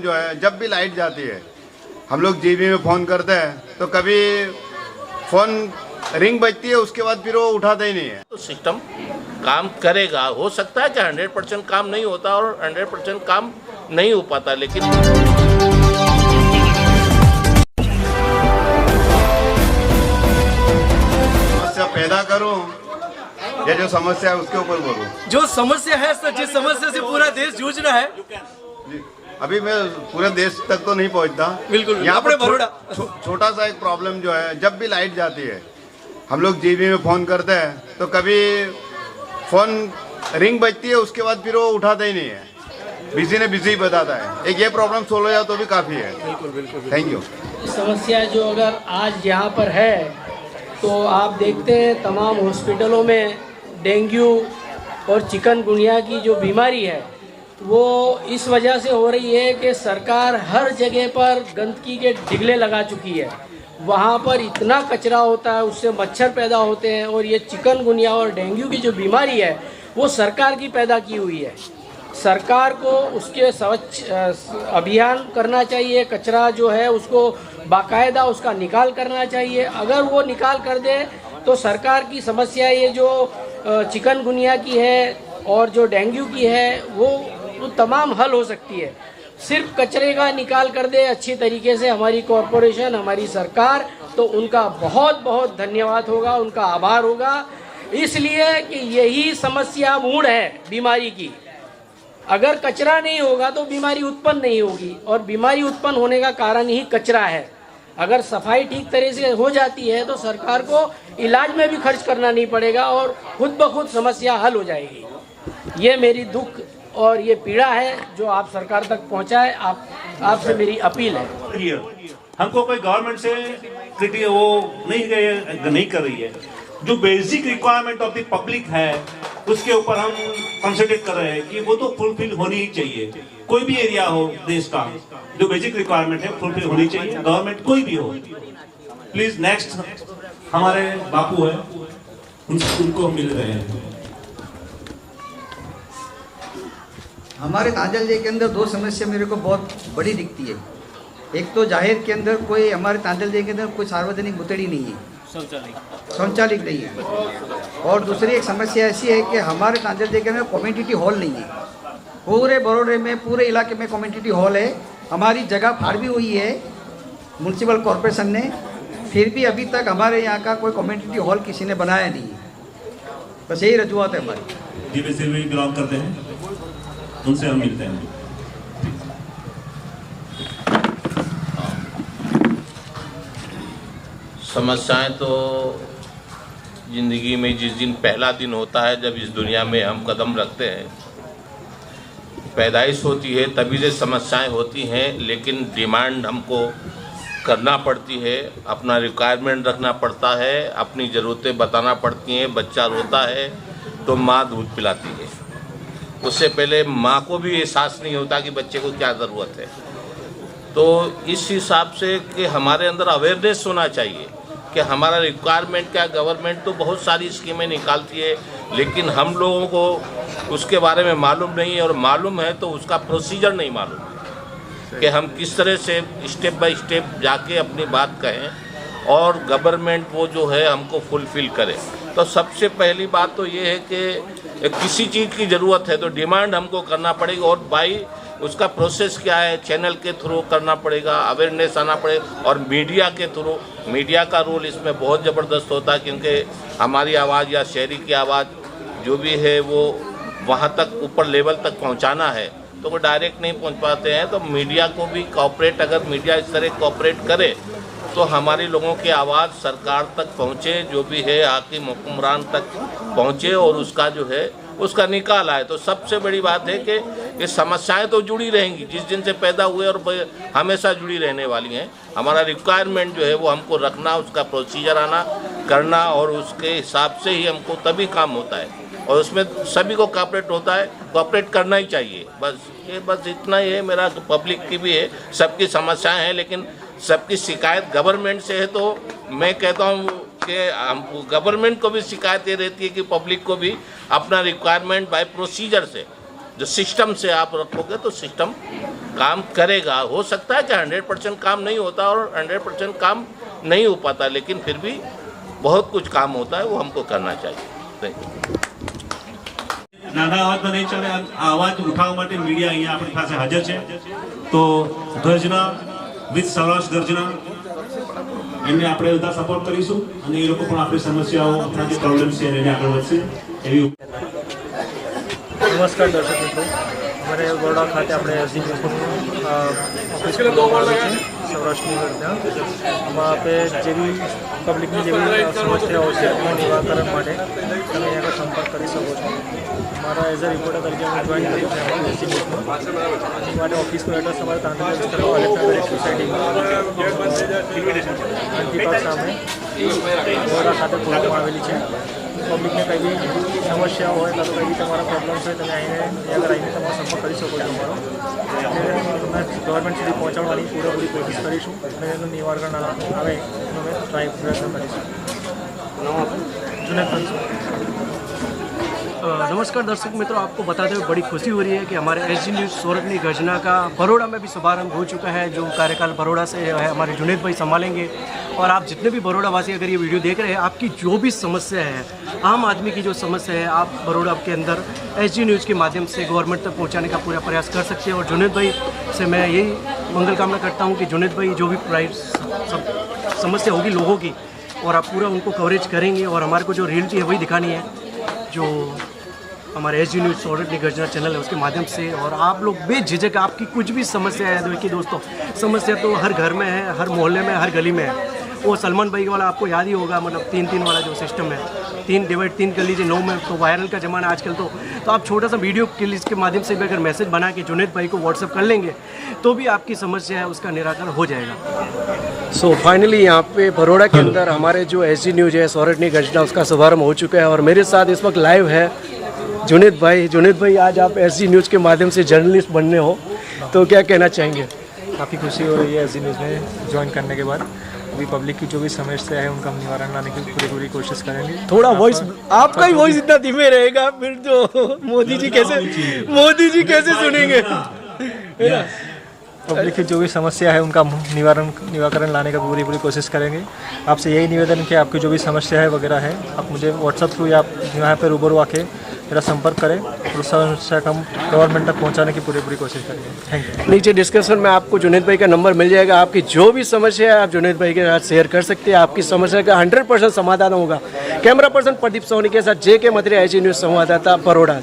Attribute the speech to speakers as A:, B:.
A: जो है, जब भी लाइट जाती है हम लोग जीबी में फ़ोन करते हैं तो कभी फ़ोन रिंग बजती है, उसके बाद फिर वो उठाते ही नहीं है।
B: तो सिस्टम काम करेगा। हो सकता है कि 100% काम नहीं होता और 100% काम नहीं हो पाता, लेकिन
A: समस्या पैदा करूं या जो समस्या है उसके ऊपर बोलूं?
C: जो समस्या है सर, जिस समस्या से पूरा देश जूझ रहा है।
A: अभी मैं पूरे देश तक तो नहीं पहुंचता।
C: बिल्कुल,
A: यहाँ पर
C: बड़ोड़ा
A: छोटा सा एक प्रॉब्लम जो है, जब भी लाइट जाती है हम लोग जीबी में फ़ोन करते हैं तो कभी फ़ोन रिंग बजती है, उसके बाद फिर वो उठाते ही नहीं है, बिजी ने बिजी बताता है। एक ये प्रॉब्लम सोल्व हो जाए तो भी काफ़ी है।
C: बिल्कुल बिल्कुल।
A: Thank you.
D: समस्या जो अगर आज यहाँ पर है तो आप देखते हैं तमाम हॉस्पिटलों में डेंगू और चिकनगुनिया की जो बीमारी है वो इस वजह से हो रही है कि सरकार हर जगह पर गंदगी के ढिगले लगा चुकी है। वहाँ पर इतना कचरा होता है, उससे मच्छर पैदा होते हैं, और ये चिकनगुनिया और डेंगू की जो बीमारी है वो सरकार की पैदा की हुई है। सरकार को उसके स्वच्छ अभियान करना चाहिए, कचरा जो है उसको बाकायदा उसका निकाल करना चाहिए। अगर वो निकाल कर दे तो सरकार की समस्या ये जो चिकनगुनिया की है और जो डेंगू की है वो तमाम हल हो सकती है। सिर्फ कचरे का निकाल कर दे अच्छी तरीके से हमारी कॉरपोरेशन, हमारी सरकार, तो उनका बहुत बहुत धन्यवाद होगा, उनका आभार होगा। इसलिए कि यही समस्या मूल है बीमारी की। अगर कचरा नहीं होगा तो बीमारी उत्पन्न नहीं होगी, और बीमारी उत्पन्न होने का कारण ही कचरा है। अगर सफाई ठीक तरह से हो जाती है तो सरकार को इलाज में भी खर्च करना नहीं पड़ेगा और खुद ब खुद समस्या हल हो जाएगी। ये मेरी दुख और ये पीड़ा है जो आप सरकार तक पहुंचाए, आपसे मेरी अपील है।
E: हमको कोई गवर्नमेंट से वो नहीं कर रही है। जो basic requirement of the public है उसके ऊपर हम कंसंट्रेट कर रहे हैं कि वो तो फुलफिल होनी ही चाहिए। कोई भी एरिया हो देश का, जो बेसिक रिक्वायरमेंट है फुलफिल होनी चाहिए, गवर्नमेंट कोई भी हो। प्लीज नेक्स्ट हमारे बापू है, उनको मिल रहे हैं।
F: हमारे तांजलजे के अंदर दो समस्या मेरे को बहुत बड़ी दिखती है। एक तो जाहिर के अंदर कोई, हमारे तांजलजे के अंदर कोई सार्वजनिक बुतड़ी नहीं है, शौचालय नहीं है। और दूसरी एक समस्या ऐसी है कि हमारे तांजलजे के अंदर कम्युनिटी हॉल नहीं है। पूरे बड़ौदे में, पूरे इलाके में कम्युनिटी हॉल है। हमारी जगह फाड़ भी हुई है म्यूनसिपल कॉरपोरेशन ने, फिर भी अभी तक हमारे यहाँ का कोई कम्युनिटी हॉल किसी ने बनाया नहीं है। बस यही रजूआत है हमारी।
E: डीवीसी में बिलोंग करते हैं, उनसे हम मिलते हैं।
B: समस्याएं तो ज़िंदगी में जिस दिन पहला दिन होता है जब इस दुनिया में हम कदम रखते हैं, पैदाइश होती है, तभी से समस्याएं होती हैं। लेकिन डिमांड हमको करना पड़ती है, अपना रिक्वायरमेंट रखना पड़ता है, अपनी ज़रूरतें बताना पड़ती हैं। बच्चा रोता है तो माँ दूध पिलाती है, उससे पहले माँ को भी एहसास नहीं होता कि बच्चे को क्या ज़रूरत है। तो इस हिसाब से कि हमारे अंदर अवेयरनेस होना चाहिए कि हमारा रिक्वायरमेंट क्या। गवर्नमेंट तो बहुत सारी स्कीमें निकालती है, लेकिन हम लोगों को उसके बारे में मालूम नहीं है, और मालूम है तो उसका प्रोसीजर नहीं मालूम कि हम किस तरह से स्टेप बाय स्टेप जाके अपनी बात कहें और गवर्नमेंट वो जो है हमको फुलफ़िल करे। तो सबसे पहली बात तो ये है कि किसी चीज़ की ज़रूरत है तो डिमांड हमको करना पड़ेगी, और बाई उसका प्रोसेस क्या है, चैनल के थ्रू करना पड़ेगा, अवेयरनेस आना पड़ेगा, और मीडिया के थ्रू। मीडिया का रोल इसमें बहुत ज़बरदस्त होता है, क्योंकि हमारी आवाज़ या शहरी की आवाज़ जो भी है वो वहाँ तक ऊपर लेवल तक पहुँचाना है तो वो डायरेक्ट नहीं पहुँच पाते हैं। तो मीडिया को भी कॉपरेट, अगर मीडिया इस तरह कॉपरेट करे तो हमारे लोगों की आवाज़ सरकार तक पहुँचे, जो भी है हाकिम हुक्मरान तक पहुँचे और उसका जो है उसका निकाल आए। तो सबसे बड़ी बात है कि ये समस्याएं तो जुड़ी रहेंगी, जिस दिन से पैदा हुए और हमेशा जुड़ी रहने वाली हैं। हमारा रिक्वायरमेंट जो है वो हमको रखना, उसका प्रोसीजर आना करना, और उसके हिसाब से ही हमको तभी काम होता है, और उसमें सभी को कॉपरेट होता है, कॉपरेट करना ही चाहिए। बस इतना ही है। मेरा पब्लिक की भी है, सबकी समस्याएँ हैं, लेकिन सबकी शिकायत गवर्नमेंट से है। तो मैं कहता हूँ कि गवर्नमेंट को भी शिकायत ये रहती है कि पब्लिक को भी अपना रिक्वायरमेंट बाय प्रोसीजर से जो सिस्टम से आप रखोगे तो सिस्टम काम करेगा। हो सकता है कि 100% काम नहीं होता और 100% काम नहीं हो पाता, लेकिन फिर भी बहुत कुछ काम होता है, वो हमको करना चाहिए। Thank you.
E: નાના અવાજમાં નહીં ચાલે, અવાજ ઉઠાવવા માટે મીડિયા અહીંયા આપણી પાસે હાજર છે, તો ગર્જના વિથ સૌરાષ્ટ્ર ગર્જના એમને આપણે બધા સપોર્ટ કરીશું અને એ લોકો પણ આપણી સમસ્યાઓ, આપણા જે પ્રોબ્લેમ્સ છે એને આગળ વધશે એવી।
G: નમસ્કાર દર્શક મિત્રો, અમારે બરોડા ખાતે આપણે એસજી ઓફિસ સૌરાષ્ટ્રની ગર્જના એમાં આપણે જેવી પબ્લિકની જેવી સમસ્યાઓ છે એના નિરાકરણ માટે તમે અહીંયા સંપર્ક કરી શકો છો। મારા એઝ અ રિપોર્ટર તરીકે હું જોઈન કર્યું છે અમારી એસજી ન્યૂઝમાં। એની માટે ઓફિસનું એડ્રેસ તમારે તાંડવ વિસ્તારમાં અલેકનગર એક સોસાયટીમાં વિભાગ સામે બરોડા ખાતે ખોલવામાં આવેલી છે। પબ્લિકને કંઈ બી સમસ્યા હોય કાં તો કંઈ બી તમારા પ્રોબ્લેમ્સ હોય તમે આવીને આગળ આવીને તમારો સંપર્ક કરી શકો છો અમારો। અમે ગવર્મેન્ટ સુધી પહોંચાડવાની પૂરેપૂરી કોશિશ કરીશું અને એનું નિવારણ આવે એનો અમે પ્રયત્ન કરીશું। जुनेद भाई।
D: नमस्कार दर्शक मित्रों, आपको बताते हुए बड़ी खुशी हो रही है कि हमारे एसजी न्यूज़ सोरठनी गर्जना का बरोड़ा में भी शुभारंभ हो चुका है। जो कार्यकाल बरोड़ा से है हमारे जुनेद भाई संभालेंगे। और आप जितने भी बरोड़ा वासी अगर ये वीडियो देख रहे हैं, आपकी जो भी समस्या है, आम आदमी की जो समस्या है, आप बरोड़ा के अंदर एसजी न्यूज़ के माध्यम से गवर्नमेंट तक पहुँचाने का पूरा प्रयास कर सकते हैं। और जुनेद भाई से मैं यही मंगल कामना करता हूँ कि जुनेद भाई जो भी समस्या होगी लोगों की, और आप पूरा उनको कवरेज करेंगे। और हमारे को जो रियलिटी है वही दिखानी है, जो हमारे एसजी न्यूज़ सोरठनी गर्जना चैनल है उसके माध्यम से। और आप लोग बेझिझक आपकी कुछ भी समस्या है, देखिए दोस्तों, समस्या तो हर घर में है, हर मोहल्ले में, हर गली में है। वो सलमान भाई वाला आपको याद ही होगा, मतलब 3-3 वाला जो सिस्टम है, 3 डिवाइड 3 कर लीजिए 9 में, तो वायरल का ज़माना आजकल। तो आप छोटा सा वीडियो क्लिप के माध्यम से भी अगर मैसेज बना के जुनेद भाई को व्हाट्सअप कर लेंगे तो भी आपकी समस्या है उसका निराकरण हो जाएगा। सो फाइनली यहाँ पे बरोड़ा के अंदर हमारे जो एसजी न्यूज़ है सोरठनी गर्जना उसका शुभारंभ हो चुका है। और मेरे साथ इस वक्त लाइव है जुनेद भाई। जुनेद भाई, आज आप एसजी न्यूज़ के माध्यम से जर्नलिस्ट बनने हो, तो क्या कहना चाहेंगे?
G: काफ़ी खुशी हो रही है एसजी न्यूज़ में ज्वाइन करने के बाद। अभी पब्लिक की जो भी समस्या है उनका हम निवारण लाने की पूरी कोशिश करेंगे।
D: थोड़ा वॉइस, आपका ही वॉइस इतना धीमे रहेगा फिर तो मोदी जी कैसे सुनेंगे?
G: पब्लिक की जो भी समस्या है उनका निवारण लाने का पूरी कोशिश करेंगे। आपसे यही निवेदन कि आपकी जो भी समस्या है वगैरह है, आप मुझे व्हाट्सअप थ्रू या आप यहाँ पे रूबरू आके मेरा संपर्क करें और उस समस्या को हम गवर्नमेंट तक पहुँचाने की पूरी कोशिश करेंगे। Thank you.
D: नीचे डिस्क्रिप्शन में आपको जुनेद भाई का नंबर मिल जाएगा। आपकी जो भी समस्या है आप जुनेद भाई के साथ शेयर कर सकते हैं। आपकी समस्या का 100% समाधान होगा। कैमरा पर्सन प्रदीप सोनी के साथ JK मथुरे, एसजी न्यूज़ संवाददाता बरोड़ा।